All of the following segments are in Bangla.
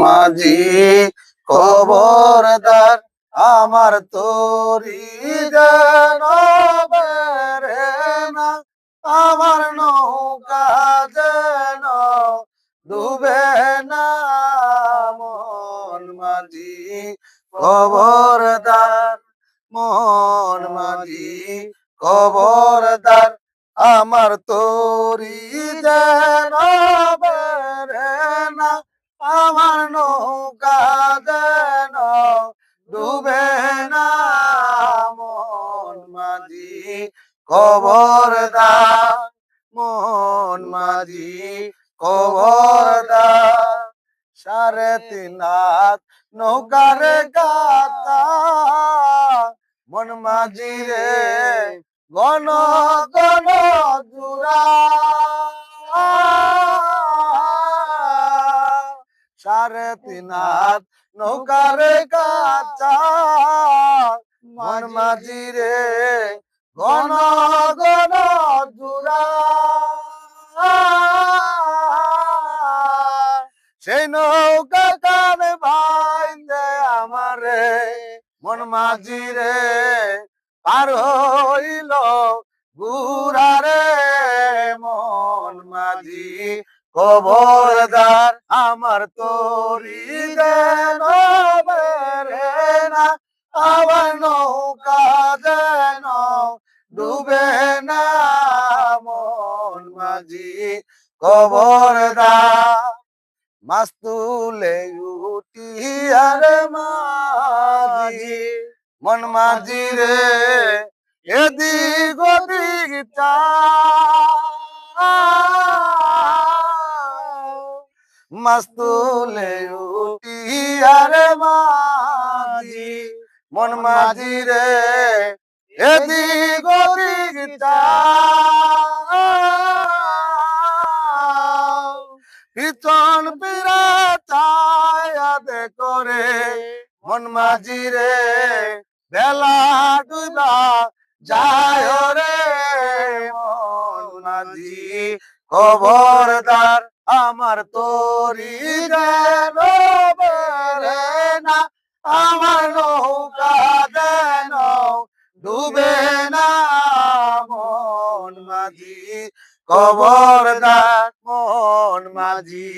মাঝি খবরদার আমার তোরি যেন বেরে না, আমার নৌকা যেন ডুবে না। মন মাঝি খবরদার, মন মাঝি খবরদার আমার তোরি যেন বেরে না, আমার নৌকা যেন ডুবে না। মন মাঝি খবরদার, মন মাঝি খবরদার। 3.5 হাত নৌকারে গাতা, মন মাঝি রে ঘন ঘন জুড়া। 3.5 হাত নৌকারে কাঁচা, মন মাঝি রে ঘন ঘন জুড়া। সেই নৌকা কানে ভাইন্দে আমারে মন মাঝি রে পার হইল গুরারে। মন মাঝি খবরদার আমার তোরি যেন বেরে না, আমার নৌকা যেন ডুবে না। মন মাঝি খবরদার মাছ তুলে উঠি আরে মাঝি, মন মাঝি রে এদিক ওদিক মাছ তুলে উঠি আরে মাঝি, মন মাঝি রে এদিক ওদিক পিছন পিরা চায়াদে করে মন মাঝি রে বেলা ডুবা যায় রে। মন মাঝি খবরদার আমার তোরি যেন বেরে না, আমার নৌকা যেন ডুবে না। মন মাঝি খবরদার, মন মাঝি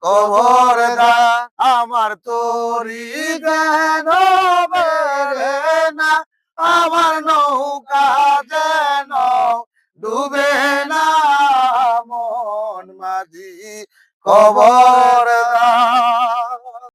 খবরদার আমার তোরি